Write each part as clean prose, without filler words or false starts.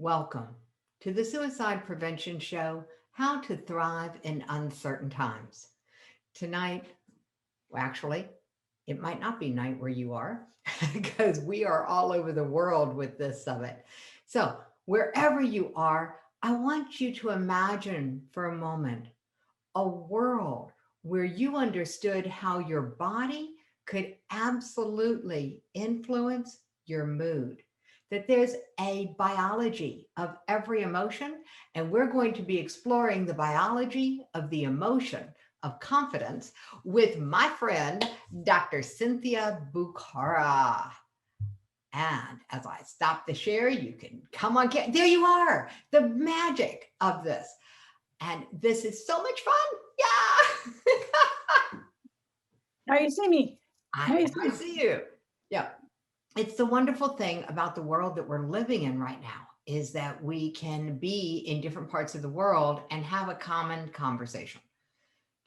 Welcome to the Suicide Prevention Show, How to Thrive in Uncertain Times. Tonight, well, actually, it might not be night where you are because we are all over the world with this summit. So, wherever you are, I want you to imagine for a moment a world where you understood how your body could absolutely influence your mood. That there's a biology of every emotion, and we're going to be exploring the biology of the emotion of confidence with my friend, Dr. Cynthia Boccara. And as I stop the share, you can come on. There you are, the magic of this. And this is so much fun. Yeah. Now you see me. I see you. Yeah. It's the wonderful thing about the world that we're living in right now is that we can be in different parts of the world and have a common conversation,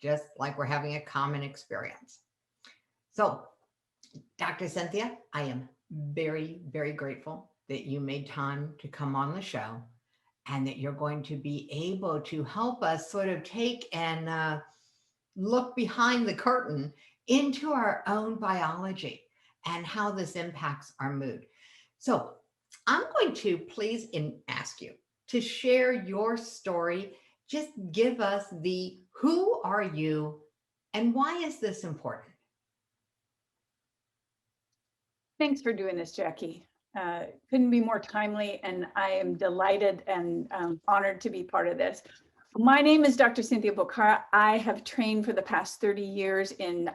just like we're having a common experience. So, Dr. Cynthia, I am very, very grateful that you made time to come on the show and that you're going to be able to help us sort of take and look behind the curtain into our own biology and how this impacts our mood. So I'm going to please ask you to share your story. Just give us the who are you and why is this important? Thanks for doing this, Jackie. Couldn't be more timely, and I am delighted and honored to be part of this. My name is Dr. Cynthia Boccara. I have trained for the past 30 years in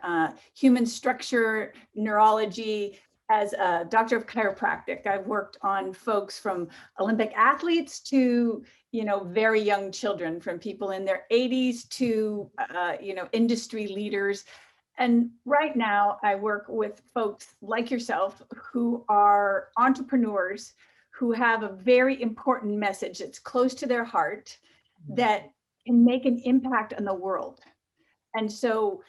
human structure, neurology, as a doctor of chiropractic. I've worked on folks from Olympic athletes to, very young children, from people in their 80s to, industry leaders. And right now, I work with folks like yourself who are entrepreneurs who have a very important message that's close to their heart that can make an impact on the world. And so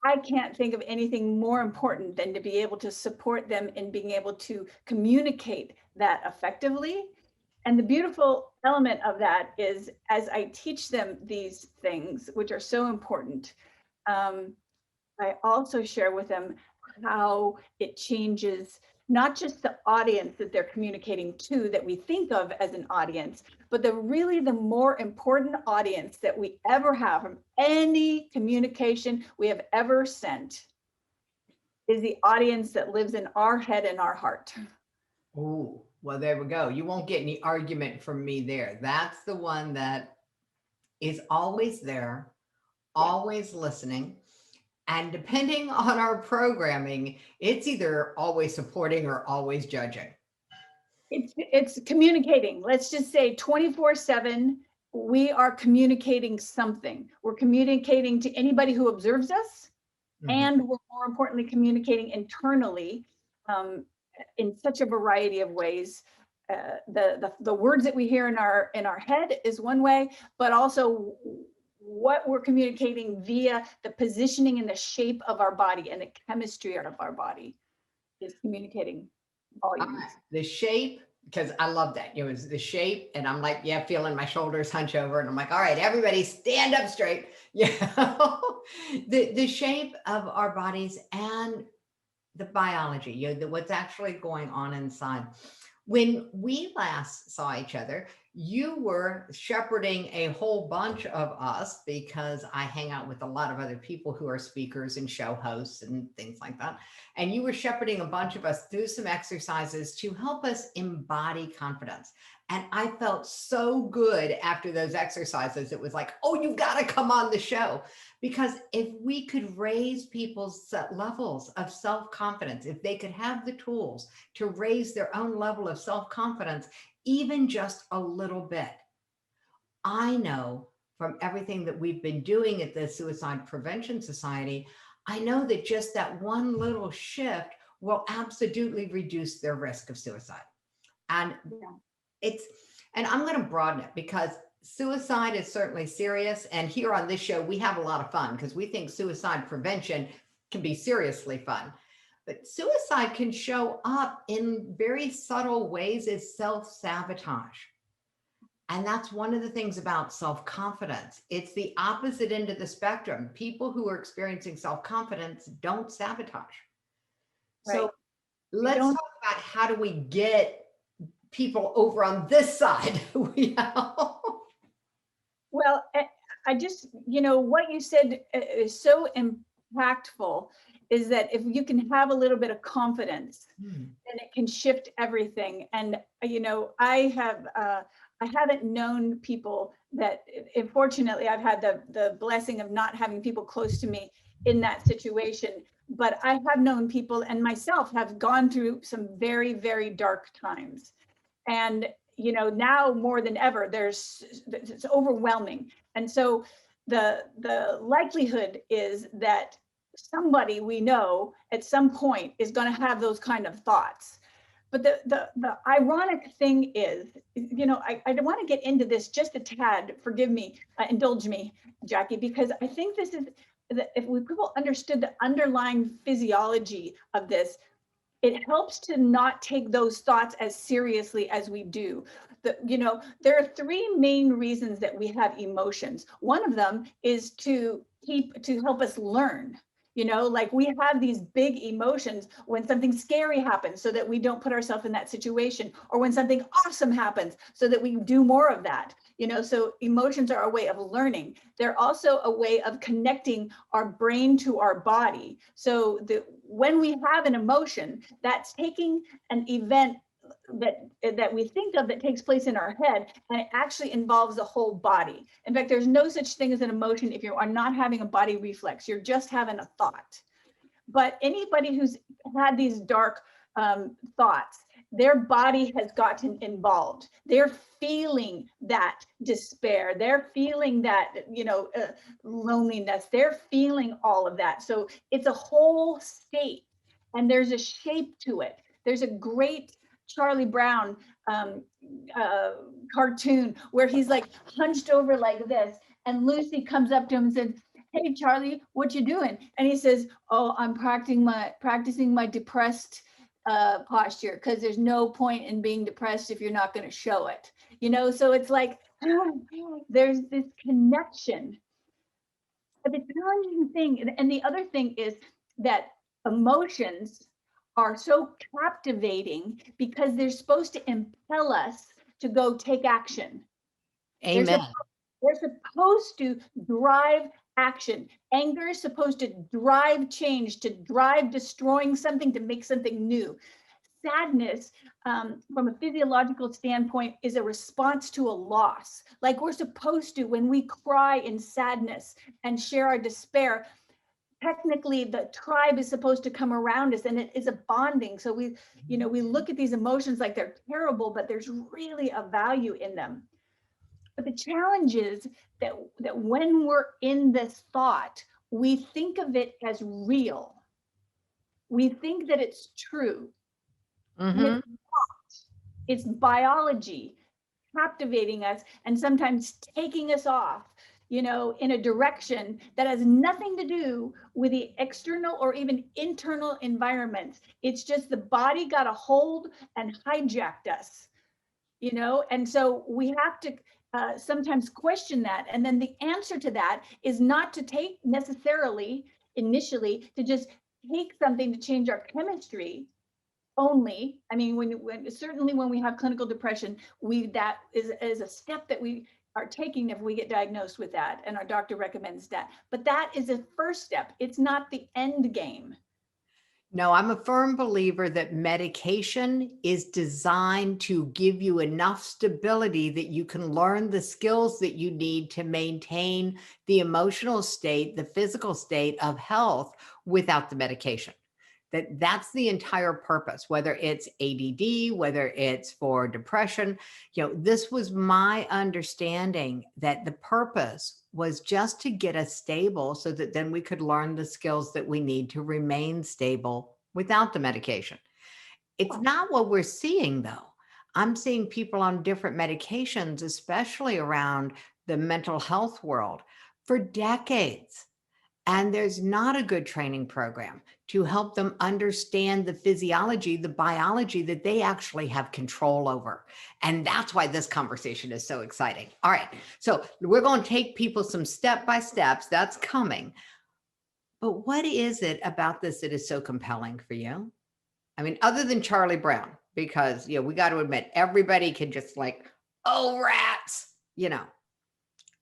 I can't think of anything more important than to be able to support them in being able to communicate that effectively. And the beautiful element of that is as I teach them these things, which are so important, I also share with them how it changes not just the audience that they're communicating to that we think of as an audience, but the more important audience that we ever have from any communication we have ever sent is the audience that lives in our head and our heart. Oh, well, there we go. You won't get any argument from me there. That's the one that is always there, always listening. And depending on our programming, it's either always supporting or always judging. It's communicating. Let's just say 24/7, we are communicating something. We're communicating to anybody who observes us, and we're more importantly communicating internally in such a variety of ways. The words that we hear in our head is one way, but also what we're communicating via the positioning and the shape of our body and the chemistry of our body is communicating volumes. The shape, because I love that. It was the shape, and I'm like, yeah, feeling my shoulders hunch over, and I'm like, all right, everybody stand up straight. Yeah. The shape of our bodies and the biology, what's actually going on inside. When we last saw each other, you were shepherding a whole bunch of us because I hang out with a lot of other people who are speakers and show hosts and things like that. And you were shepherding a bunch of us through some exercises to help us embody confidence. And I felt so good after those exercises. It was like, oh, you've got to come on the show. Because if we could raise people's levels of self-confidence, if they could have the tools to raise their own level of self-confidence, even just a little bit, I know from everything that we've been doing at the Suicide Prevention Society, I know that just that one little shift will absolutely reduce their risk of suicide. And and I'm going to broaden it because suicide is certainly serious. And here on this show, we have a lot of fun because we think suicide prevention can be seriously fun. But suicide can show up in very subtle ways as self-sabotage. And that's one of the things about self-confidence. It's the opposite end of the spectrum. People who are experiencing self-confidence don't sabotage. So Right. We let's don't. talk about how do we get people over on this side. You know? Well, I just, what you said is so impactful, is that if you can have a little bit of confidence, Hmm. then it can shift everything. And, I haven't known people that, unfortunately, I've had the blessing of not having people close to me in that situation. But I have known people and myself have gone through some very, very dark times. And now more than ever, it's overwhelming. And so the likelihood is that somebody we know at some point is going to have those kind of thoughts. But the ironic thing is, I don't want to get into this just a tad. Forgive me, indulge me, Jackie, because I think this is that if people understood the underlying physiology of this, it helps to not take those thoughts as seriously as we do. There are three main reasons that we have emotions. One of them is to help us learn. Like we have these big emotions when something scary happens so that we don't put ourselves in that situation, or when something awesome happens so that we do more of that. So emotions are a way of learning. They're also a way of connecting our brain to our body. So when we have an emotion, that's taking an event that we think of that takes place in our head, and it actually involves the whole body. In fact, there's no such thing as an emotion if you are not having a body reflex. You're just having a thought. But anybody who's had these dark thoughts, their body has gotten involved. They're feeling that despair. They're feeling that, loneliness. They're feeling all of that. So it's a whole state, and there's a shape to it. There's a great Charlie Brown um, uh, cartoon where he's like hunched over like this, and Lucy comes up to him and says, "Hey, Charlie, what you doing?" And he says, "Oh, I'm practicing my depressed posture, because there's no point in being depressed if you're not going to show it." So it's like there's this connection. But the challenging thing, and the other thing is that emotions are so captivating because they're supposed to impel us to go take action. They're, Amen. sup- they're supposed to drive action. Anger is supposed to drive change, to drive destroying something, to make something new. Sadness, from a physiological standpoint, is a response to a loss. Like we're supposed to, when we cry in sadness and share our despair, technically the tribe is supposed to come around us, and it is a bonding. So we look at these emotions like they're terrible, but there's really a value in them. But the challenge is that when we're in this thought, we think of it as real. We think that it's true. And Hmm. it's biology captivating us and sometimes taking us off, in a direction that has nothing to do with the external or even internal environment. It's just the body got a hold and hijacked us, and so we have to sometimes question that. And then the answer to that is not to take necessarily initially to just take something to change our chemistry only. I mean, when certainly when we have clinical depression, that is a step that we are taking if we get diagnosed with that, and our doctor recommends that. But that is a first step. It's not the end game. No, I'm a firm believer that medication is designed to give you enough stability that you can learn the skills that you need to maintain the emotional state, the physical state of health without the medication. That's the entire purpose, whether it's ADD, whether it's for depression. This was my understanding, that the purpose was just to get us stable so that then we could learn the skills that we need to remain stable without the medication. It's not what we're seeing, though. I'm seeing people on different medications, especially around the mental health world, for decades. And there's not a good training program to help them understand the physiology, the biology that they actually have control over. And that's why this conversation is so exciting. All right. So we're going to take people some step by steps. That's coming. But what is it about this that is so compelling for you? I mean, other than Charlie Brown, because, we got to admit, everybody can just like, oh, rats,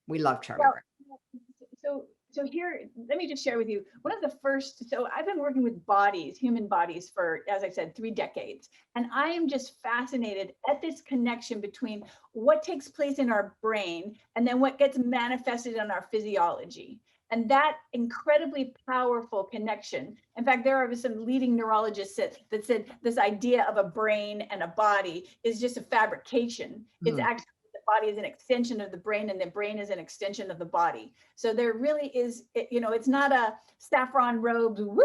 we love Charlie Well, Brown. so here, let me just share with you one of the first. So I've been working with bodies, human bodies, for, as I said, 3 decades, and I am just fascinated at this connection between what takes place in our brain and then what gets manifested in our physiology. And that incredibly powerful connection. In fact, there are some leading neurologists that said this idea of a brain and a body is just a fabrication. It's actually, the body is an extension of the brain, and the brain is an extension of the body. So there really is, it's not a saffron robes, woo,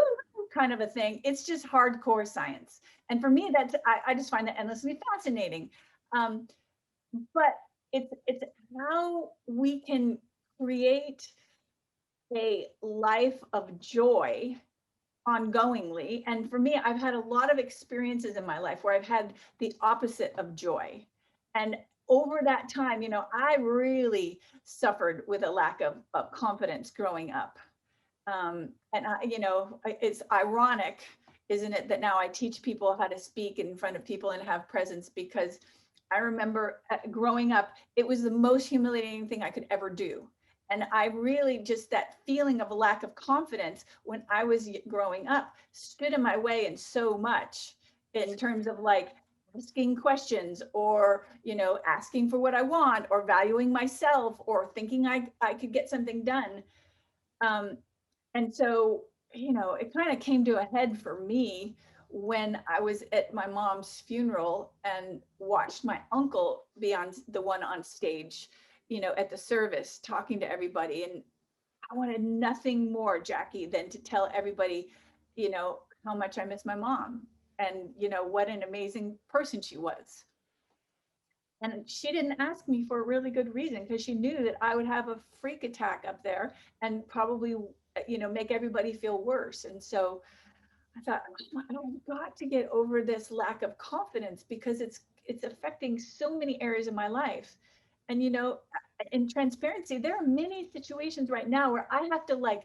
kind of a thing. It's just hardcore science. And for me, I just find that endlessly fascinating. But it's how we can create a life of joy ongoingly. And for me, I've had a lot of experiences in my life where I've had the opposite of joy. And over that time, I really suffered with a lack of confidence growing up. And it's ironic, isn't it, that now I teach people how to speak in front of people and have presence, because I remember growing up, it was the most humiliating thing I could ever do. And I really, just that feeling of a lack of confidence when I was growing up stood in my way in so much, in terms of like asking questions, or, asking for what I want, or valuing myself, or thinking I could get something done. And so, it kind of came to a head for me when I was at my mom's funeral and watched my uncle be the one on stage, at the service, talking to everybody. And I wanted nothing more, Jackie, than to tell everybody, how much I miss my mom, and, what an amazing person she was. And she didn't ask me for a really good reason, because she knew that I would have a freak attack up there and probably, make everybody feel worse. And so I thought, I've got to get over this lack of confidence, because it's affecting so many areas of my life. And, in transparency, there are many situations right now where I have to I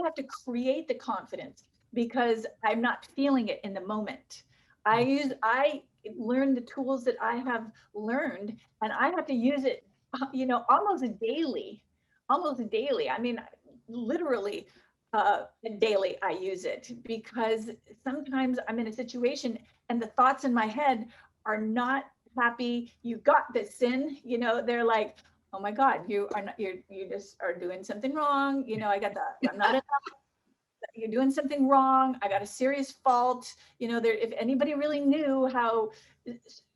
have to create the confidence because I'm not feeling it in the moment. I learn the tools that I have learned, and I have to use it, almost daily. I mean, literally, daily I use it, because sometimes I'm in a situation and the thoughts in my head are not happy. You got this, sin, they're like, oh my God, you are not, you just are doing something wrong. I'm not enough. You're doing something wrong. I got a serious fault. If anybody really knew how,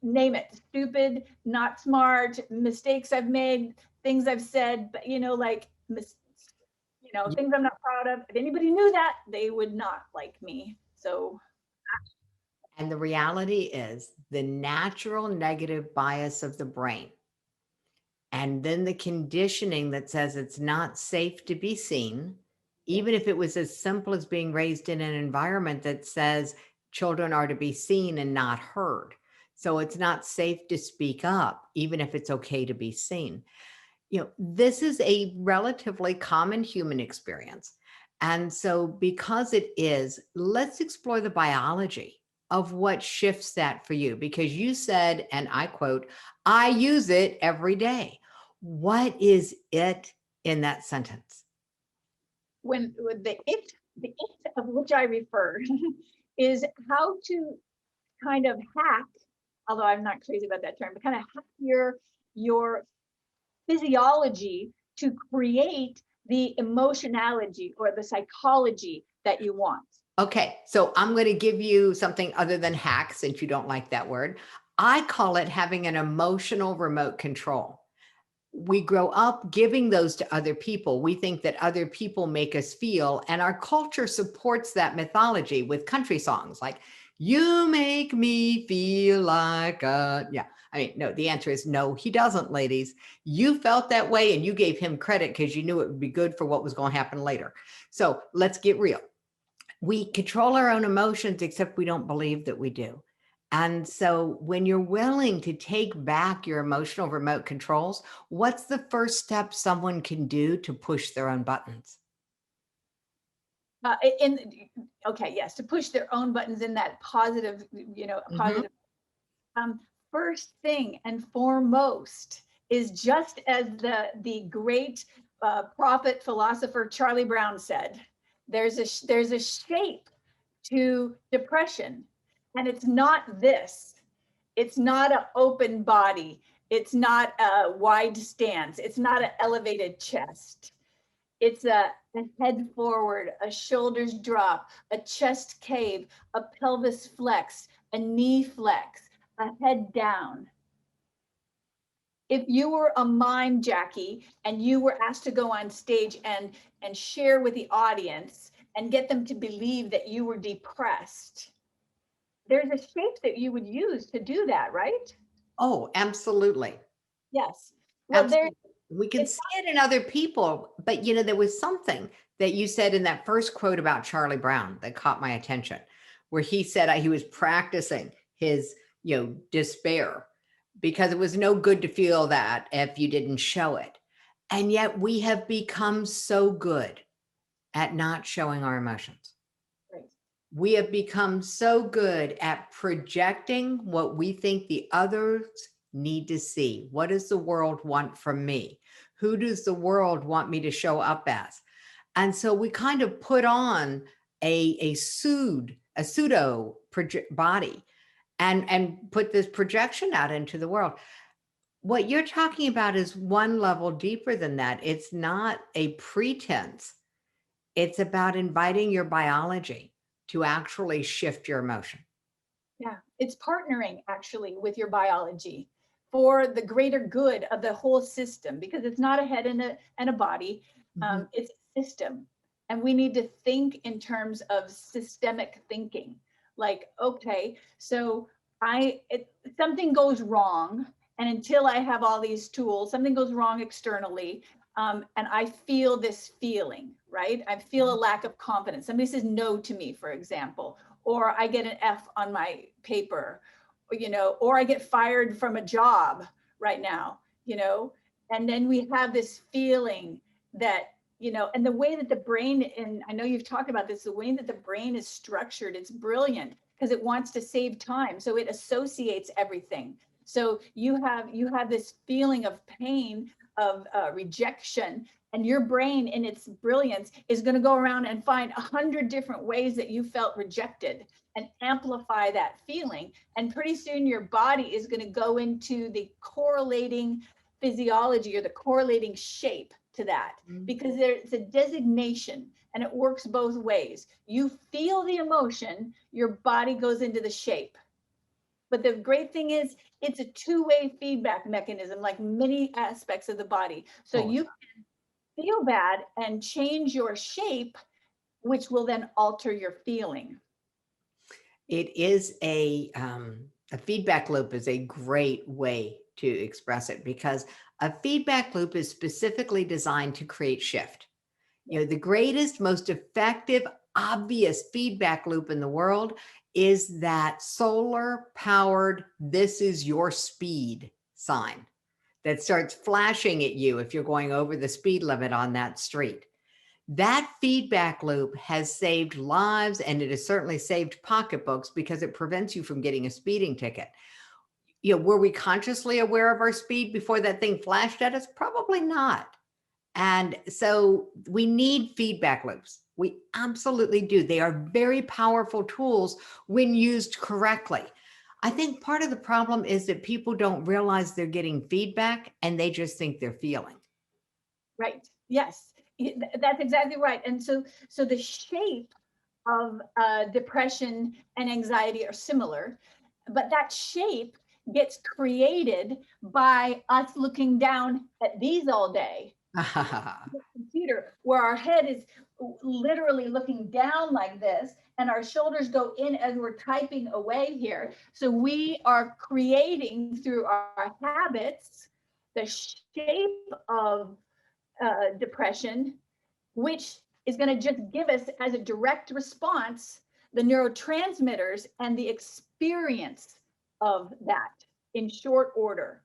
name it, stupid, not smart, mistakes I've made, things I've said, but things I'm not proud of. If anybody knew that, they would not like me. So, And the reality is the natural negative bias of the brain, and then the conditioning that says it's not safe to be seen, even if it was as simple as being raised in an environment that says children are to be seen and not heard. So it's not safe to speak up, even if it's okay to be seen. This is a relatively common human experience. And so, because it is, let's explore the biology of what shifts that for you. Because you said, and I quote, I use it every day. What is it in that sentence? when the it of which I refer is how to kind of hack, although I'm not crazy about that term, but kind of hack your physiology to create the emotionality or the psychology that you want. Okay, so I'm going to give you something other than hack, since you don't like that word. I call it having an emotional remote control. We grow up giving those to other people. We think that other people make us feel, and our culture supports that mythology with country songs like, you make me feel like a, yeah. I mean, no, the answer is no, he doesn't, ladies. You felt that way and you gave him credit because you knew it would be good for what was going to happen later. So let's get real. We control our own emotions, except we don't believe that we do. And so when you're willing to take back your emotional remote controls, what's the first step someone can do to push their own buttons? Uh, in okay, yes, to push their own buttons in that positive, Mhm. positive. Um, First thing and foremost is just as the great prophet philosopher Charlie Brown said, there's a shape to depression, and it's not this. It's not an open body. It's not a wide stance. It's not an elevated chest. It's a head forward, a shoulders drop, a chest cave, a pelvis flex, a knee flex, a head down. If you were a mime, Jackie, and you were asked to go on stage and share with the audience and get them to believe that you were depressed, there's a shape that you would use to do that, right? Oh, absolutely. Yes. Well, there Absolutely. We can it's see it in other people, but there was something that you said in that first quote about Charlie Brown that caught my attention, where he said he was practicing his, despair because it was no good to feel that if you didn't show it. And yet we have become so good at not showing our emotions. right. We have become so good at projecting what we think the others need to see. What does the world want from me? Who does the world want me to show up as? And so we kind of put on a pseudo body and put this projection out into the world. What you're talking about is one level deeper than that. It's not a pretense. It's about inviting your biology to actually shift your emotion. Yeah, it's partnering actually with your biology for the greater good of the whole system, because it's not a head and a body. Mhm. It's a system. And we need to think in terms of systemic thinking. Like, okay, so something goes wrong. And until I have all these tools, something goes wrong externally. And I feel this feeling, right? I feel a lack of confidence. Somebody says no to me, for example, or I get an F on my paper, or I get fired from a job right now, and then we have this feeling that, and the way that the brain, and I know you've talked about this, the way that the brain is structured, it's brilliant because it wants to save time. So it associates everything. So you have this feeling of pain, of rejection, and your brain in its brilliance is going to go around and find 100 different ways that you felt rejected and amplify that feeling. And pretty soon your body is going to go into the correlating physiology or the correlating shape to that, Mhm. because there's a designation and it works both ways. You feel the emotion, your body goes into the shape. But the great thing is, it's a two-way feedback mechanism, like many aspects of the body. So Oh, you feel bad and change your shape, which will then alter your feeling. it is a feedback loop is a great way to express it because a feedback loop is specifically designed to create shift. The greatest, most effective, obvious feedback loop in the world is that solar powered, this is your speed sign that starts flashing at you if you're going over the speed limit on that street. That feedback loop has saved lives and it has certainly saved pocketbooks because it prevents you from getting a speeding ticket. Were we consciously aware of our speed before that thing flashed at us? Probably not. And so we need feedback loops. We absolutely do. They are very powerful tools when used correctly. I think part of the problem is that people don't realize they're getting feedback and they just think they're feeling. Right. Yes, that's exactly right. And so the shape of depression and anxiety are similar, but that shape gets created by us looking down at these all day, computer, where our head is, literally looking down like this, and our shoulders go in as we're typing away here. So we are creating through our habits the shape of depression, which is going to just give us as a direct response the neurotransmitters and the experience of that in short order.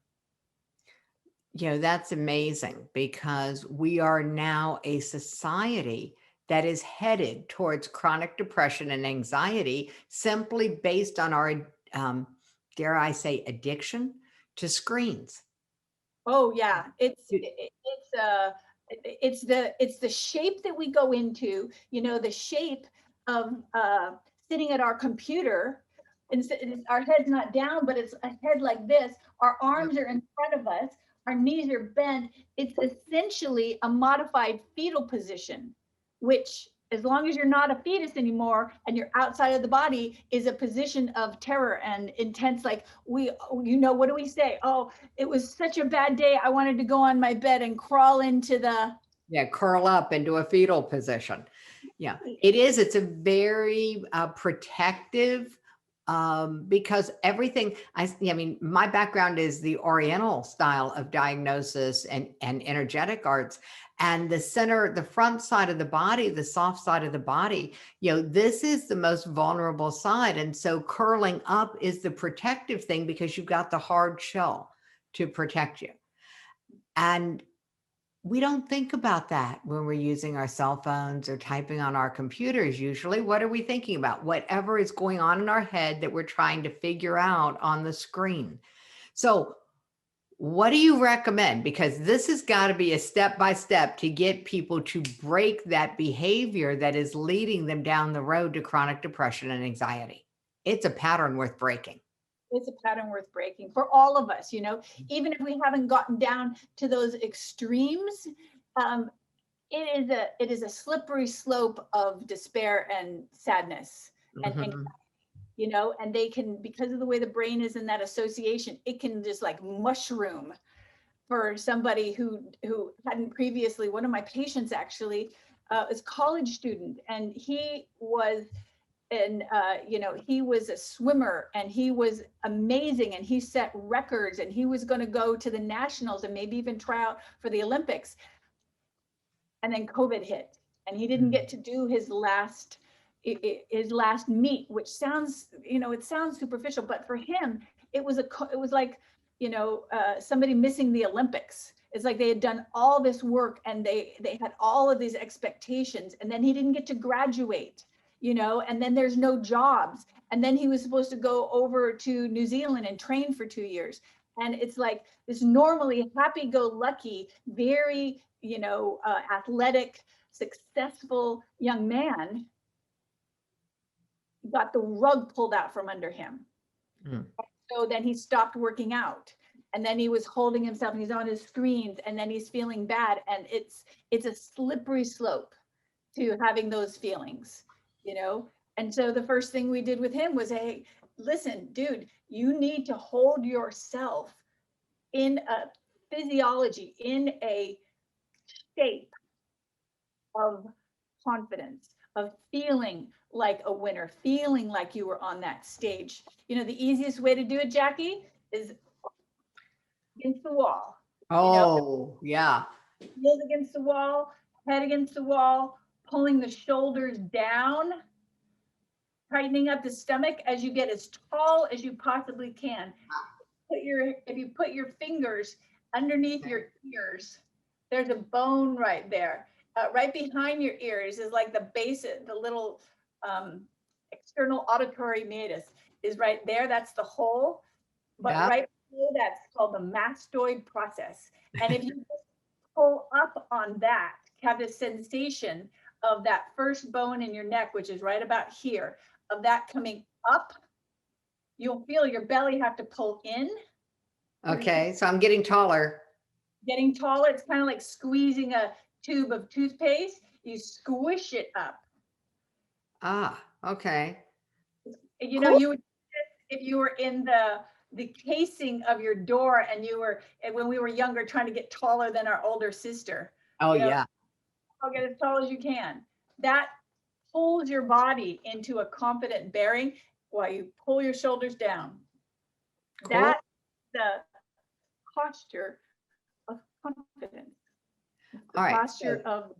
That's amazing because we are now a society that is headed towards chronic depression and anxiety simply based on our, dare I say, addiction to screens. Oh yeah, it's the shape that we go into, the shape of sitting at our computer, and our head's not down, but it's a head like this. Our arms are in front of us, our knees are bent. It's essentially a modified fetal position, which, as long as you're not a fetus anymore and you're outside of the body, is a position of terror and intense. Like what do we say? Oh, it was such a bad day, I wanted to go on my bed and crawl into the curl up into a fetal position. It is. It's a very protective, because everything, I mean, my background is the Oriental style of diagnosis and energetic arts, and the front side of the body, the soft side of the body, this is the most vulnerable side. And so curling up is the protective thing because you've got the hard shell to protect you. And we don't think about that when we're using our cell phones or typing on our computers. Usually, what are we thinking about? Whatever is going on in our head that we're trying to figure out on the screen. So, what do you recommend? Because this has got to be a step-by-step to get people to break that behavior that is leading them down the road to chronic depression and anxiety. It's a pattern worth breaking. It's a pattern worth breaking for all of us, even if we haven't gotten down to those extremes. It is a slippery slope of despair and sadness and anxiety, and they can, because of the way the brain is in that association, it can just like mushroom for somebody who hadn't previously. One of my patients actually is a college student, and he was he was a swimmer, and he was amazing, and he set records, and he was going to go to the nationals and maybe even try out for the Olympics. And then COVID hit, and he didn't get to do his last meet, which sounds, it sounds superficial, but for him, it was like, somebody missing the Olympics. It's like they had done all this work, and they had all of these expectations, and then he didn't get to graduate, and then there's no jobs. And then he was supposed to go over to New Zealand and train for 2 years. And it's like this normally happy-go-lucky, very, athletic, successful young man got the rug pulled out from under him. So then he stopped working out, and then he was holding himself, and he's on his screens, and then he's feeling bad. And it's a slippery slope to having those feelings. And so the first thing we did with him was, hey, listen, dude, you need to hold yourself in a physiology, in a state of confidence, of feeling like a winner, feeling like you were on that stage. The easiest way to do it, Jackie, is against the wall. Yeah. Heels against the wall, head against the wall, pulling the shoulders down, tightening up the stomach as you get as tall as you possibly can. If you put your fingers underneath your ears, there's a bone right there. Right behind your ears is like the base, the little external auditory meatus is right there. That's the hole. But right below that's called the mastoid process. And if you just pull up on that, have the sensation of that first bone in your neck, which is right about here, of that coming up, you'll feel your belly have to pull in. Okay, so I'm getting taller. Getting taller, it's kind of like squeezing a tube of toothpaste. You squish it up. Okay. Cool. You would, if you were in the casing of your door, and when we were younger, trying to get taller than our older sister. Yeah. I'll get as tall as you can. that pulls your body into a confident bearing while you pull your shoulders down. Cool. That's the posture of confidence. The All right. posture of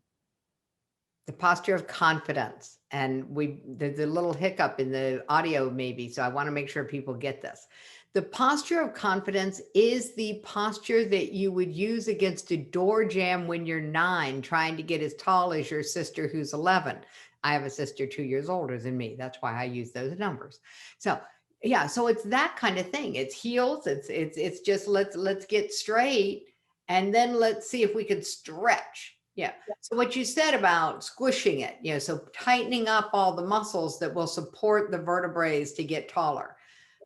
The posture of confidence. And there's a little hiccup in the audio maybe, so I want to make sure people get this. The posture of confidence is the posture that you would use against a door jamb when you're 9, trying to get as tall as your sister who's 11. I have a sister 2 years older than me. That's why I use those numbers. So yeah, so it's that kind of thing. It's heels. It's just let's get straight, and then let's see if we can stretch. Yeah. So what you said about squishing it, so tightening up all the muscles that will support the vertebrae to get taller.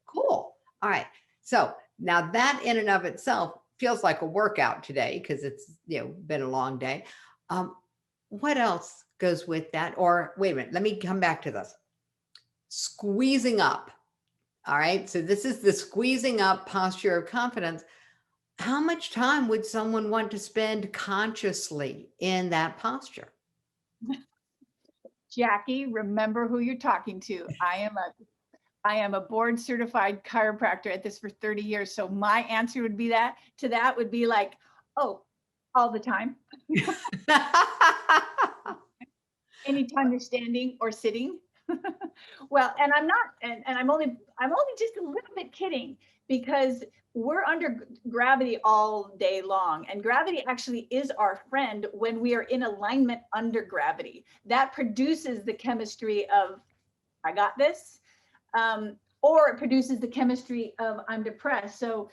Cool. All right. So now that in and of itself feels like a workout today because it's, been a long day. What else goes with that? Or wait a minute, let me come back to this. Squeezing up. All right. So this is the squeezing up posture of confidence. How much time would someone want to spend consciously in that posture? Jackie, remember who you're talking to. I am a board certified chiropractor at this for 30 years. So my answer would be that would be like, oh, all the time. Anytime you're standing or sitting. Well, and I'm not, and I'm only just a little bit kidding, because we're under gravity all day long, and gravity actually is our friend when we are in alignment under gravity. That produces the chemistry of I got this, or it produces the chemistry of I'm depressed. So,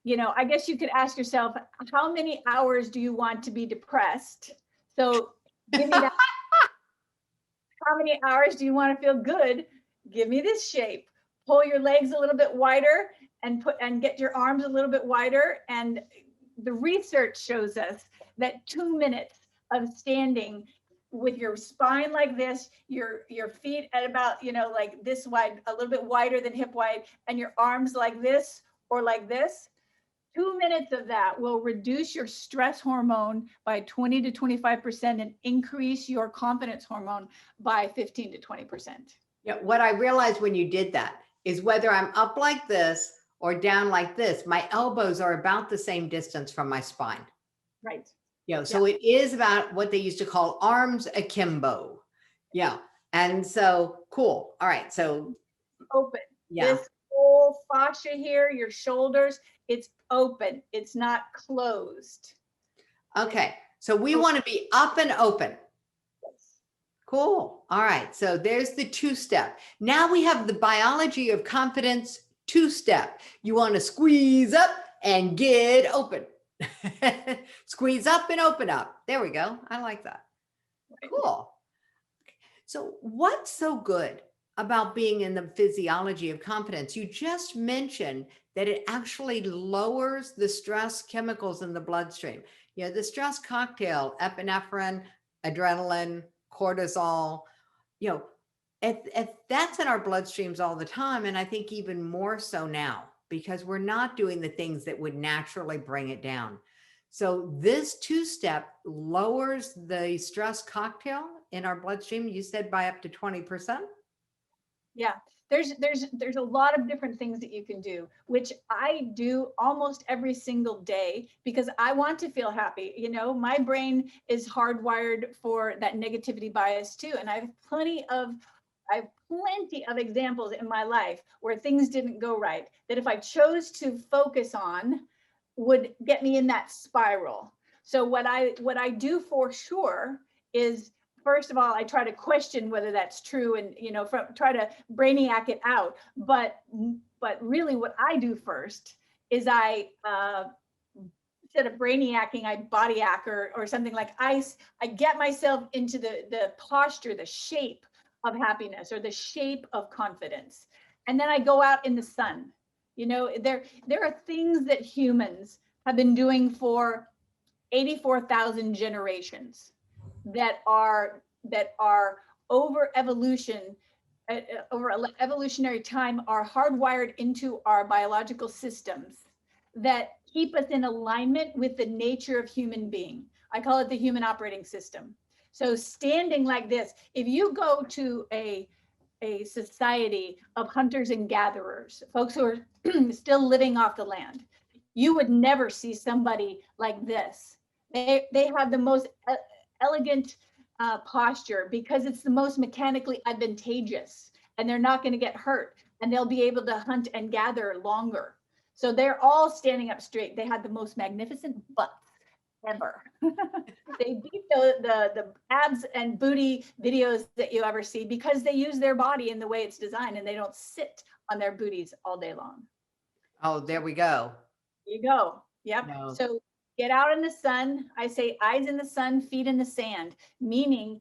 I guess you could ask yourself, how many hours do you want to be depressed? So give me that. How many hours do you want to feel good? Give me this shape. Pull your legs a little bit wider and get your arms a little bit wider. And the research shows us that 2 minutes of standing with your spine like this, your feet at about, like this wide, a little bit wider than hip wide, and your arms like this or like this, 2 minutes of that will reduce your stress hormone by 20 to 25% and increase your confidence hormone by 15 to 20%. Yeah, what I realized when you did that is whether I'm up like this or down like this, my elbows are about the same distance from my spine. Right. So it is about what they used to call arms akimbo. Yeah. And so cool. All right. So open. Yeah. This whole fascia here, your shoulders, it's open. It's not closed. Okay. So we want to be up and open. Cool. All right. So there's the 2-step. Now we have the biology of confidence 2-step. You want to squeeze up and get open. Squeeze up and open up. There we go. I like that. Cool. So what's so good about being in the physiology of confidence? You just mentioned that it actually lowers the stress chemicals in the bloodstream. The stress cocktail, epinephrine, adrenaline, cortisol, if that's in our bloodstreams all the time, and I think even more so now, because we're not doing the things that would naturally bring it down. So this 2-step lowers the stress cocktail in our bloodstream, you said by up to 20%? Yeah, there's a lot of different things that you can do, which I do almost every single day because I want to feel happy. My brain is hardwired for that negativity bias too. And I have plenty of examples in my life where things didn't go right, that if I chose to focus on would get me in that spiral. So what I do for sure is, first of all, I try to question whether that's true and, try to brainiac it out. But really what I do first is I, instead of brainiacking, I body hack or something like I get myself into the posture, the shape of happiness or the shape of confidence. And then I go out in the sun. There are things that humans have been doing for 84,000 generations that are over evolution, over evolutionary time, are hardwired into our biological systems that keep us in alignment with the nature of human being. I call it the human operating system. So standing like this, if you go to a society of hunters and gatherers, folks who are still living off the land, you would never see somebody like this. They have the most elegant posture because it's the most mechanically advantageous, and they're not going to get hurt, and they'll be able to hunt and gather longer. So they're all standing up straight. They have the most magnificent butts ever. They beat the abs and booty videos that you ever see because they use their body in the way it's designed, and they don't sit on their booties all day long. Oh, there we go. There you go. Yep. No. So get out in the sun. I say eyes in the sun, feet in the sand, meaning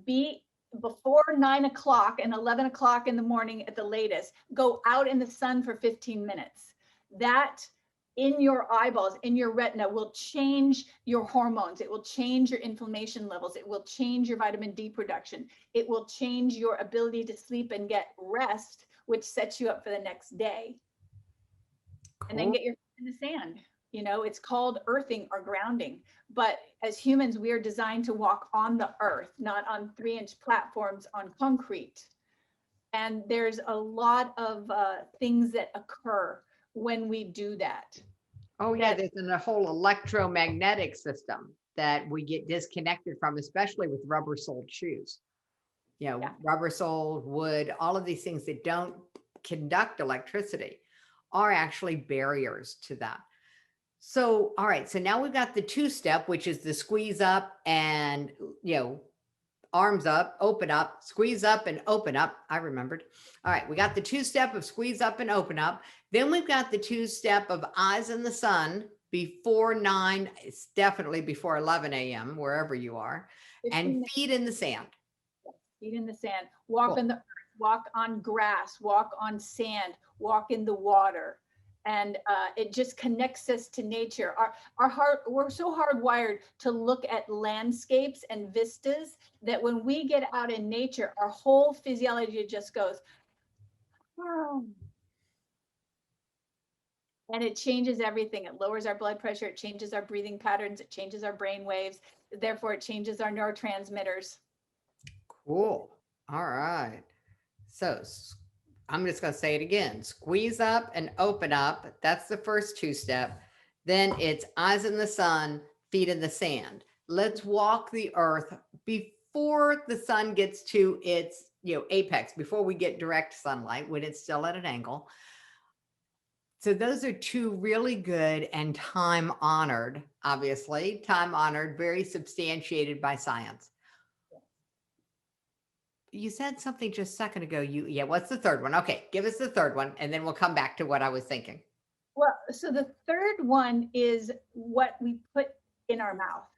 be before 9 o'clock and 11 o'clock in the morning at the latest. Go out in the sun for 15 minutes. That in your eyeballs, in your retina, will change your hormones. It will change your inflammation levels. It will change your vitamin D production. It will change your ability to sleep and get rest, which sets you up for the next day. Cool. And then get your feet in the sand. You know, it's called earthing or grounding. But as humans, we are designed to walk on the earth, not on 3-inch platforms on concrete. And there's a lot of things that occur when we do that. Oh yeah, there's a whole electromagnetic system that we get disconnected from, especially with rubber-soled shoes. You know, rubber-soled, wood, all of these things that don't conduct electricity are actually barriers to that. So, all right, so now we've got the 2-step, which is the squeeze up and, you know, arms up, open up, squeeze up and open up. I remembered. All right, we got the 2-step of squeeze up and open up. Then we've got the 2-step of eyes in the sun before 9, it's definitely before 11 a.m., wherever you are, and feet in the sand. Feet in the sand, walk in the earth, walk on grass, walk on sand, walk in the water. And it just connects us to nature. Our heart, we're so hardwired to look at landscapes and vistas that when we get out in nature, our whole physiology just goes, oh. And it changes everything. It lowers our blood pressure. It changes our breathing patterns. It changes our brain waves. Therefore, it changes our neurotransmitters. Cool. All right. So I'm just going to say it again. Squeeze up and open up. That's the first 2-step. Then it's eyes in the sun, feet in the sand. Let's walk the earth before the sun gets to its, you know, apex, before we get direct sunlight, when it's still at an angle. So those are 2 really good and time-honored, obviously, time-honored, very substantiated by science. You said something just a second ago. What's the 3rd one? Okay, give us the 3rd one, and then we'll come back to what I was thinking. Well, so the 3rd one is what we put in our mouth.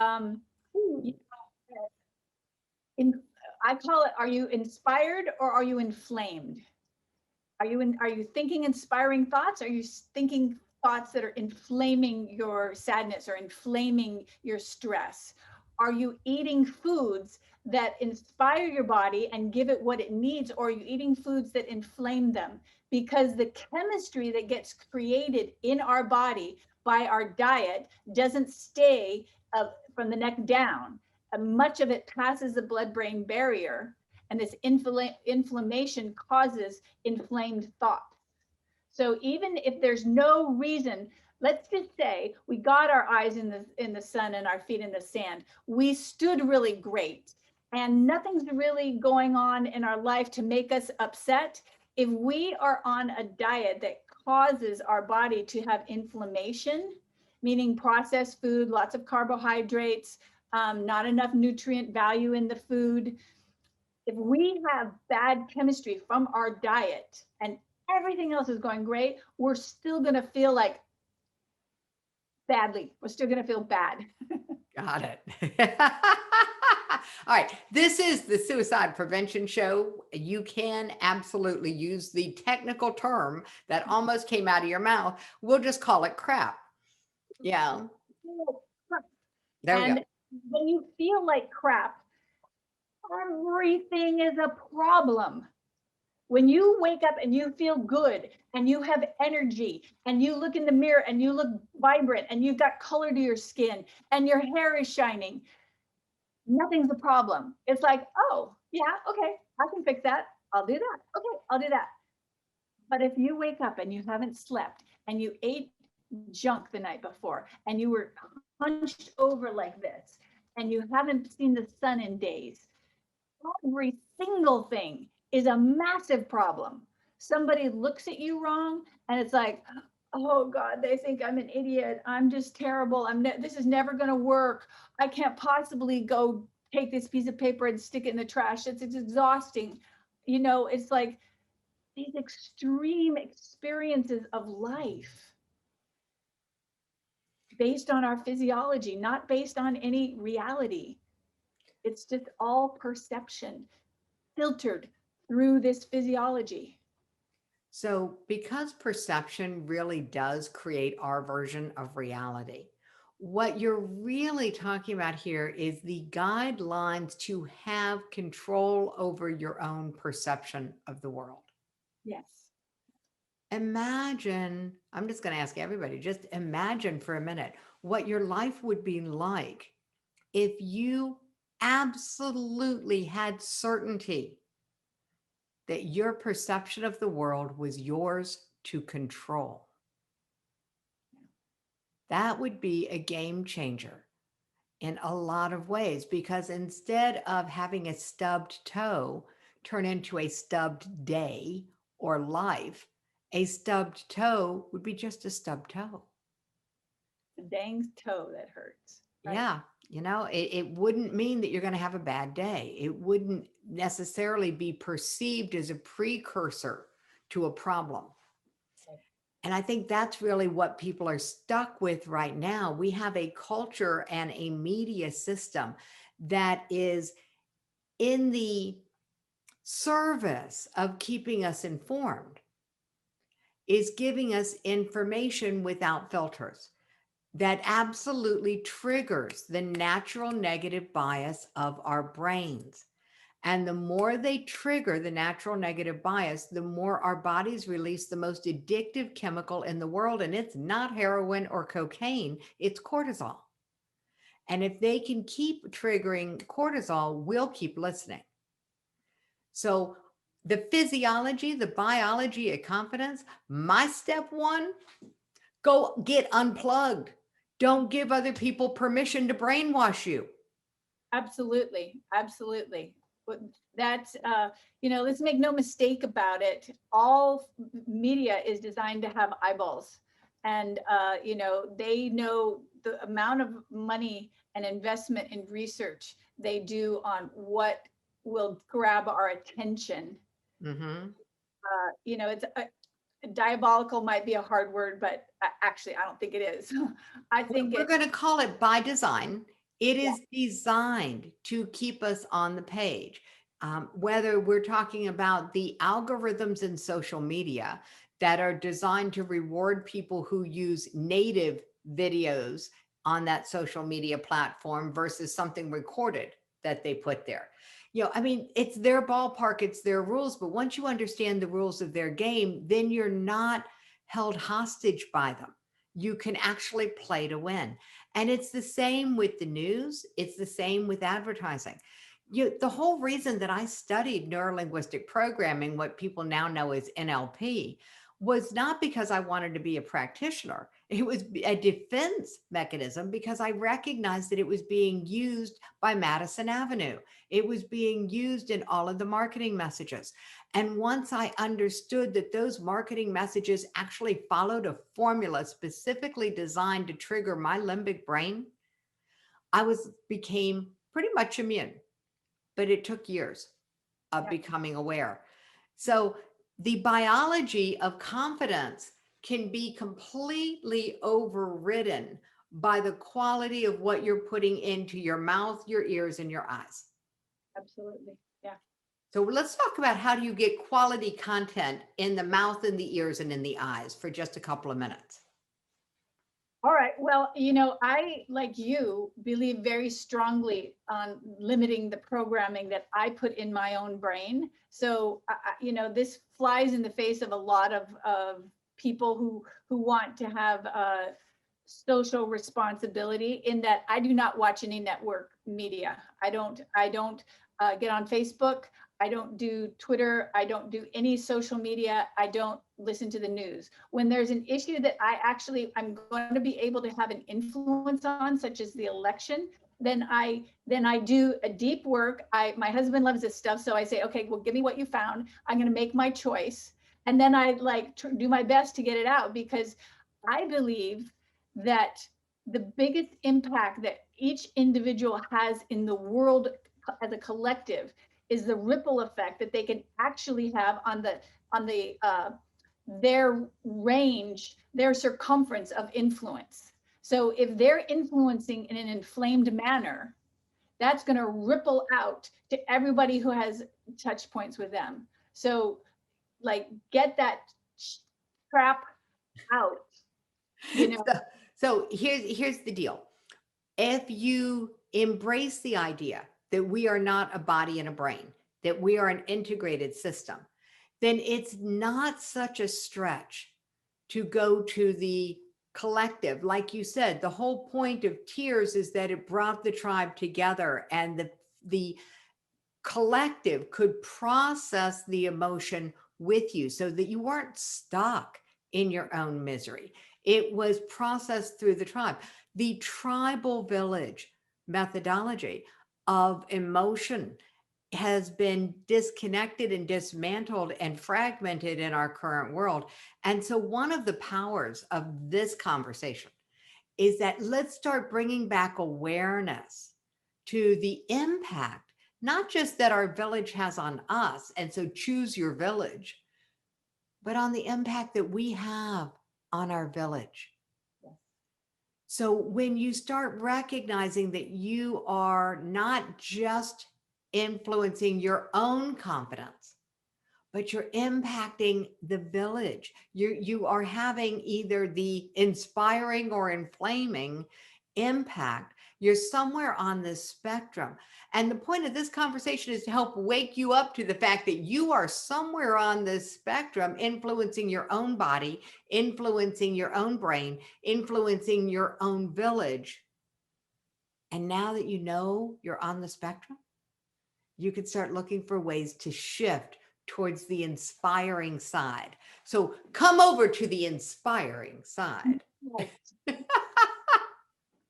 I call it, are you inspired or are you inflamed? Are you thinking inspiring thoughts? Are you thinking thoughts that are inflaming your sadness or inflaming your stress? Are you eating foods that inspire your body and give it what it needs, or are you eating foods that inflame them? Because the chemistry that gets created in our body by our diet doesn't stay from the neck down. Much of it passes the blood-brain barrier, and this inflammation causes inflamed thoughts. So even if there's no reason, let's just say we got our eyes in the sun and our feet in the sand, we stood really great, and nothing's really going on in our life to make us upset. If we are on a diet that causes our body to have inflammation, meaning processed food, lots of carbohydrates, not enough nutrient value in the food, if we have bad chemistry from our diet and everything else is going great, we're still going to feel like badly. We're still going to feel bad. Got it. All right. This is the Suicide Prevention Show. You can absolutely use the technical term that almost came out of your mouth. We'll just call it crap. Yeah. There we go. When you feel like crap, everything is a problem. When you wake up and you feel good and you have energy and you look in the mirror and you look vibrant and you've got color to your skin and your hair is shining, nothing's a problem. It's like, oh, yeah, okay, I can fix that. I'll do that. Okay, I'll do that. But if you wake up and you haven't slept and you ate junk the night before and you were hunched over like this and you haven't seen the sun in days, every single thing is a massive problem. Somebody looks at you wrong and it's like, oh God, they think I'm an idiot. I'm just terrible. This is never going to work. I can't possibly go take this piece of paper and stick it in the trash. It's exhausting. It's like these extreme experiences of life based on our physiology, not based on any reality. It's just all perception filtered through this physiology. So, because perception really does create our version of reality, what you're really talking about here is the guidelines to have control over your own perception of the world. Yes. Imagine, I'm just going to ask everybody, just imagine for a minute what your life would be like if you absolutely had certainty that your perception of the world was yours to control. That would be a game changer in a lot of ways, because instead of having a stubbed toe turn into a stubbed day or life, a stubbed toe would be just a stubbed toe. The dang toe that hurts. Right? Yeah. It wouldn't mean that you're going to have a bad day. It wouldn't necessarily be perceived as a precursor to a problem. And I think that's really what people are stuck with right now. We have a culture and a media system that is in the service of keeping us informed, is giving us information without filters that absolutely triggers the natural negative bias of our brains. And the more they trigger the natural negative bias, the more our bodies release the most addictive chemical in the world. And it's not heroin or cocaine, it's cortisol. And if they can keep triggering cortisol, we'll keep listening. So the physiology, the biology of confidence, my step one, go get unplugged. Don't give other people permission to brainwash you. Absolutely. Absolutely. But that's, let's make no mistake about it. All media is designed to have eyeballs. And, they know the amount of money and investment in research they do on what will grab our attention. Mm-hmm. It's diabolical might be a hard word, but actually, I don't think it is. I think We're it's, going to call it by design. It is designed to keep us on the page. Whether we're talking about the algorithms in social media that are designed to reward people who use native videos on that social media platform versus something recorded that they put there. It's their ballpark, it's their rules, but once you understand the rules of their game, then you're not held hostage by them. You can actually play to win. And it's the same with the news. It's the same with advertising. The whole reason that I studied neurolinguistic programming, what people now know as NLP, was not because I wanted to be a practitioner. It was a defense mechanism because I recognized that it was being used by Madison Avenue. It was being used in all of the marketing messages. And once I understood that those marketing messages actually followed a formula specifically designed to trigger my limbic brain, I became pretty much immune, but it took years of becoming aware. So the biology of confidence can be completely overridden by the quality of what you're putting into your mouth, your ears, and your eyes. absolutely. Yeah. So let's talk about how do you get quality content in the mouth and the ears and in the eyes for just a couple of minutes. All right. Well, I, like you, believe very strongly on limiting the programming that I put in my own brain. So, this flies in the face of a lot of people who want to have social responsibility in that I do not watch any network media. I don't get on Facebook. I don't do Twitter. I don't do any social media. I don't listen to the news. When there's an issue that I'm going to be able to have an influence on, such as the election, then I do a deep work. My husband loves this stuff, so I say, okay, well, give me what you found. I'm going to make my choice, and then I do my best to get it out, because I believe that the biggest impact that each individual has in the world as a collective is the ripple effect that they can actually have on their range, their circumference of influence. So if they're influencing in an inflamed manner, that's going to ripple out to everybody who has touch points with them. So get that crap out, you know. So here's the deal. If you embrace the idea that we are not a body and a brain, that we are an integrated system, then it's not such a stretch to go to the collective. Like you said, the whole point of tears is that it brought the tribe together, and the collective could process the emotion with you so that you weren't stuck in your own misery. It was processed through the tribe. The tribal village methodology of emotion has been disconnected and dismantled and fragmented in our current world. And so one of the powers of this conversation is that let's start bringing back awareness to the impact, not just that our village has on us, and so choose your village, but on the impact that we have on our village. So when you start recognizing that you are not just influencing your own confidence, but you're impacting the village, you are having either the inspiring or inflaming impact. You're somewhere on this spectrum. And the point of this conversation is to help wake you up to the fact that you are somewhere on this spectrum, influencing your own body, influencing your own brain, influencing your own village. And now that you know you're on the spectrum, you can start looking for ways to shift towards the inspiring side. So come over to the inspiring side. Right.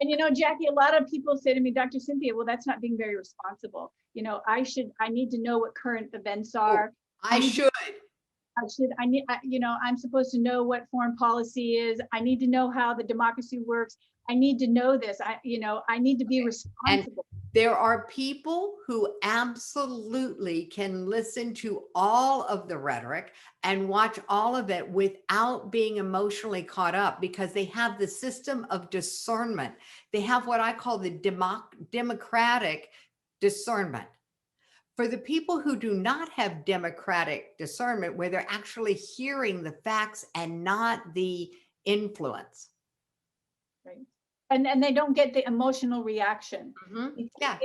And Jackie, a lot of people say to me, Dr. Cynthia, well, that's not being very responsible. I need to know what current events are. I should. I'm supposed to know what foreign policy is. I need to know how the democracy works. I need to know this. I need to be responsible. And there are people who absolutely can listen to all of the rhetoric and watch all of it without being emotionally caught up, because they have the system of discernment. They have what I call the democratic discernment. For the people who do not have democratic discernment, where they're actually hearing the facts and not the influence. Right. And they don't get the emotional reaction. Mm-hmm. Yeah,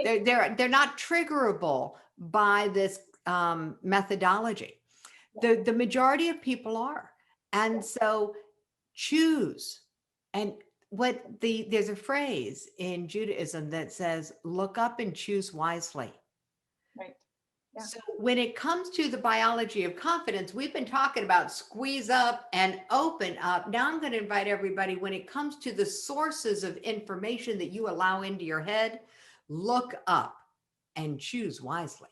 they're not triggerable by this methodology. The majority of people are. And so choose. And there's a phrase in Judaism that says, look up and choose wisely. Right. Yeah. So when it comes to the biology of confidence, we've been talking about squeeze up and open up. Now I'm going to invite everybody, when it comes to the sources of information that you allow into your head, look up and choose wisely.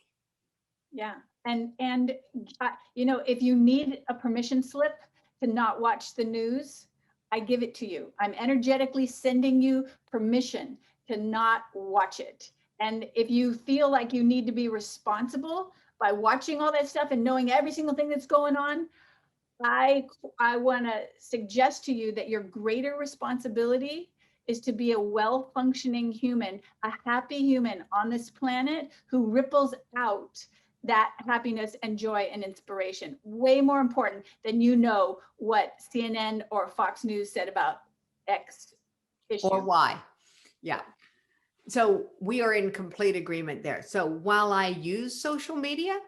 Yeah. And if you need a permission slip to not watch the news, I give it to you. I'm energetically sending you permission to not watch it. And if you feel like you need to be responsible by watching all that stuff and knowing every single thing that's going on, I want to suggest to you that your greater responsibility is to be a well-functioning human, a happy human on this planet who ripples out that happiness and joy and inspiration. Way more important than what CNN or Fox News said about X issue. Or Y. Yeah. So we are in complete agreement there. So while I use social media,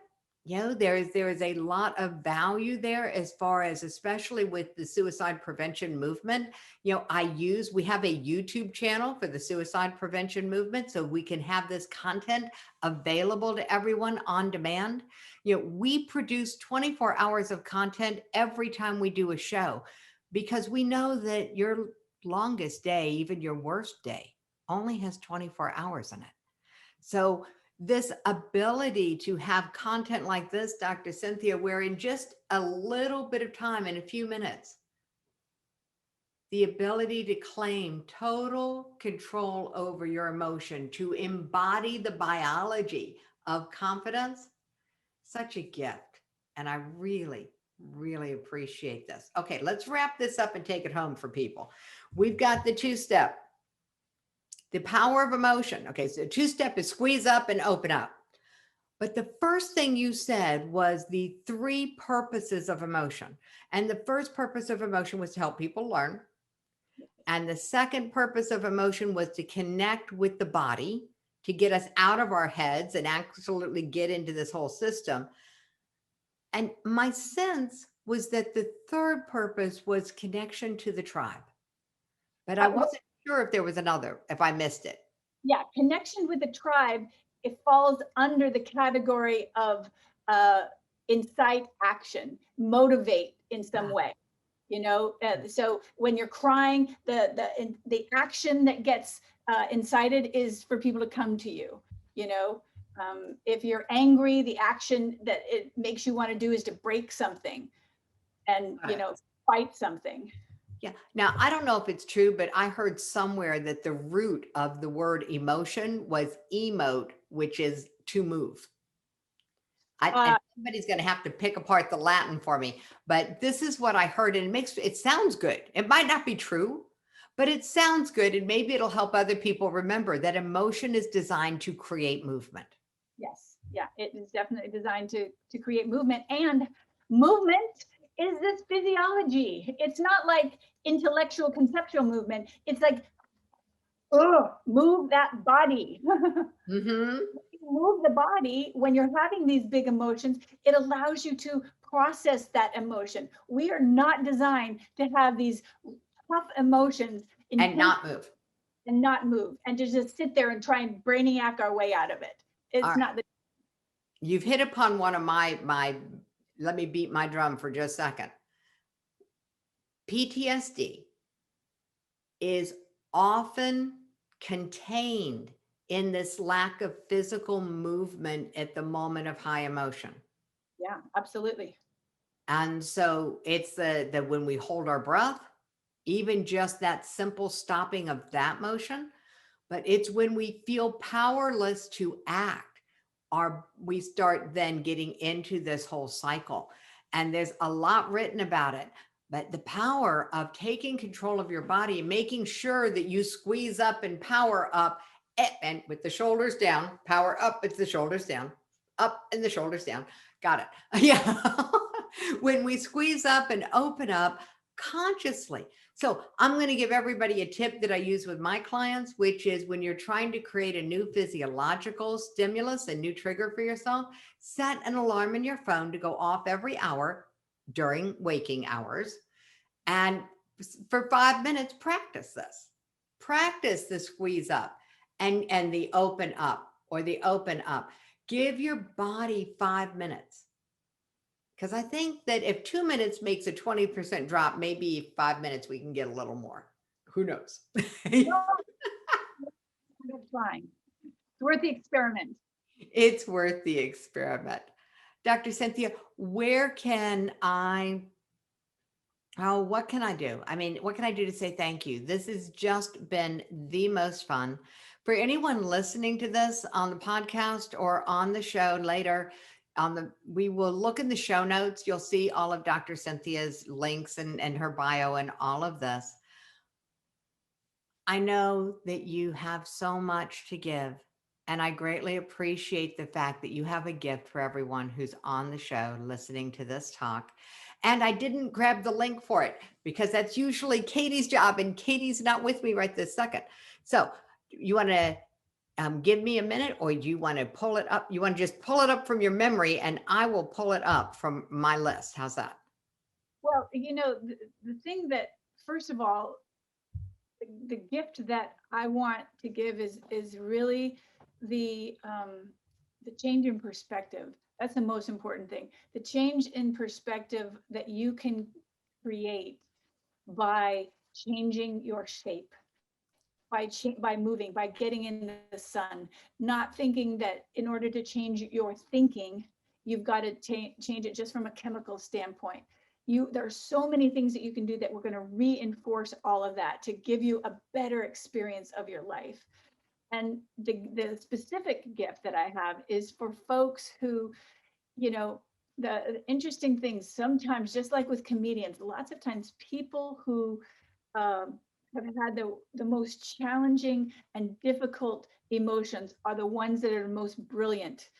there is a lot of value there as far as, especially with the suicide prevention movement. We have a YouTube channel for the suicide prevention movement, so we can have this content available to everyone on demand. We produce 24 hours of content every time we do a show, because we know that your longest day, even your worst day, only has 24 hours in it. So this ability to have content like this, Dr. Cynthia, where in just a little bit of time, in a few minutes, the ability to claim total control over your emotion, to embody the biology of confidence, such a gift. And I really, really appreciate this. Okay, let's wrap this up and take it home for people. We've got the 2-step. The power of emotion. Okay, so 2-step is squeeze up and open up. But the first thing you said was the 3 purposes of emotion. And the first purpose of emotion was to help people learn. And the second purpose of emotion was to connect with the body, to get us out of our heads and absolutely get into this whole system. And my sense was that the third purpose was connection to the tribe. But I wasn't sure if there was another, if I missed it. Yeah, connection with the tribe, it falls under the category of incite action, motivate in some way. So when you're crying, the action that gets incited is for people to come to you. If you're angry, the action that it makes you want to do is to break something and fight something. Yeah. Now, I don't know if it's true, but I heard somewhere that the root of the word emotion was emote, which is to move. And somebody's going to have to pick apart the Latin for me, but this is what I heard, and it sounds good. It might not be true, but it sounds good, and maybe it'll help other people remember that emotion is designed to create movement. Yes. Yeah, it is definitely designed to create movement, and movement is this physiology. It's not like intellectual conceptual movement. It's like, move that body. Mm-hmm. Move the body when you're having these big emotions. It allows you to process that emotion. We are not designed to have these tough emotions and not move. And not move and to just sit there and try and brainiac our way out of it. It's not the. You've hit upon one of my, let me beat my drum for just a second. PTSD is often contained in this lack of physical movement at the moment of high emotion. Yeah, absolutely. And so it's the when we hold our breath, even just that simple stopping of that motion, but it's when we feel powerless to act, we start then getting into this whole cycle. And there's a lot written about it, but the power of taking control of your body, making sure that you squeeze up and power up, and with the shoulders down, power up, it's the shoulders down, up and the shoulders down. Got it. Yeah. When we squeeze up and open up consciously. So I'm going to give everybody a tip that I use with my clients, which is when you're trying to create a new physiological stimulus, a new trigger for yourself, set an alarm in your phone to go off every hour during waking hours. And for 5 minutes, practice this. Practice the squeeze up and the open up or the open up. Give your body 5 minutes. Because I think that if 2 minutes makes a 20% drop, maybe 5 minutes we can get a little more. Who knows? That's fine. It's worth the experiment. It's worth the experiment. Dr. Cynthia, what can I do? I mean, what can I do to say thank you? This has just been the most fun. For anyone listening to this on the podcast or on the show later, we will look in the show notes. You'll see all of Dr. Cynthia's links and her bio and all of this. I know that you have so much to give, and I greatly appreciate the fact that you have a gift for everyone who's on the show listening to this talk. And I didn't grab the link for it because that's usually Katie's job, and Katie's not with me right this second. So you want to give me a minute, or do you want to pull it up? You want to just pull it up from your memory and I will pull it up from my list. How's that? Well, the thing that, first of all, the gift that I want to give is really the change in perspective. That's the most important thing. The change in perspective that you can create by changing your shape, by moving, by getting in the sun, not thinking that in order to change your thinking, you've got to change it just from a chemical standpoint. There are so many things that you can do that we're going to reinforce all of that to give you a better experience of your life. And the specific gift that I have is for folks who, the interesting things sometimes, just like with comedians, lots of times people who um, have had the most challenging and difficult emotions are the ones that are most brilliant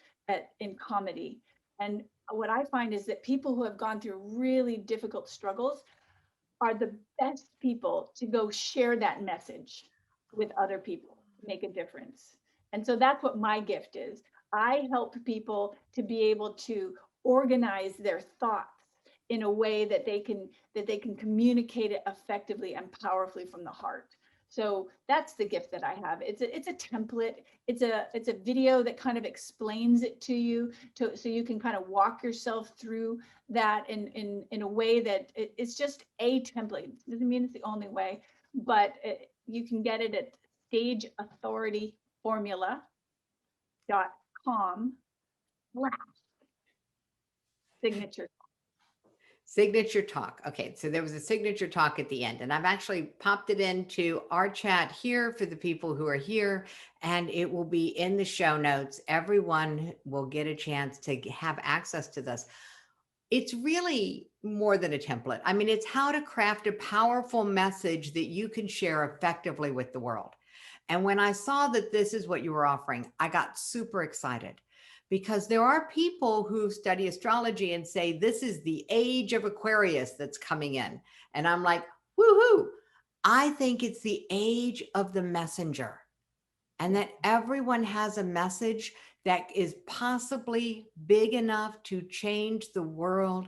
in comedy. And what I find is that people who have gone through really difficult struggles are the best people to go share that message with other people, make a difference. And so that's what my gift is. I help people to be able to organize their thoughts in a way that they can communicate it effectively and powerfully from the heart. So that's the gift that I have. It's a template. It's a video that kind of explains it to you, so you can kind of walk yourself through that in a way that it's just a template. It doesn't mean it's the only way, but you can get it at stageauthorityformula.com/signature. Signature talk. Okay, so there was a signature talk at the end, and I've actually popped it into our chat here for the people who are here, and it will be in the show notes. Everyone will get a chance to have access to this. It's really more than a template. I mean, it's how to craft a powerful message that you can share effectively with the world. And when I saw that this is what you were offering, I got super excited, because there are people who study astrology and say this is the age of Aquarius that's coming in. And I'm like, woohoo. I think it's the age of the messenger, and that everyone has a message that is possibly big enough to change the world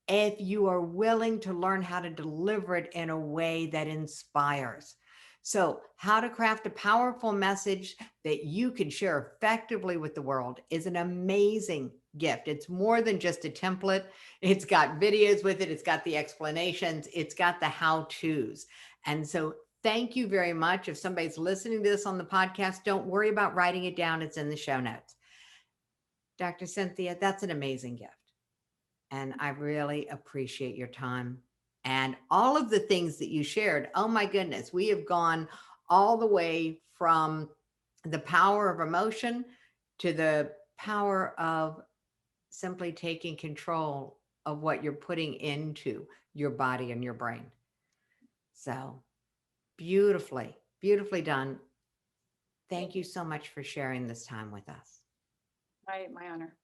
if you are willing to learn how to deliver it in a way that inspires. So, how to craft a powerful message that you can share effectively with the world is an amazing gift. It's more than just a template. It's got videos with it. It's got the explanations. It's got the how-tos. And so thank you very much. If somebody's listening to this on the podcast, don't worry about writing it down. It's in the show notes. Dr. Cynthia, that's an amazing gift. And I really appreciate your time and all of the things that you shared. Oh my goodness, we have gone all the way from the power of emotion to the power of simply taking control of what you're putting into your body and your brain. So beautifully, beautifully done. Thank you so much for sharing this time with us. My honor.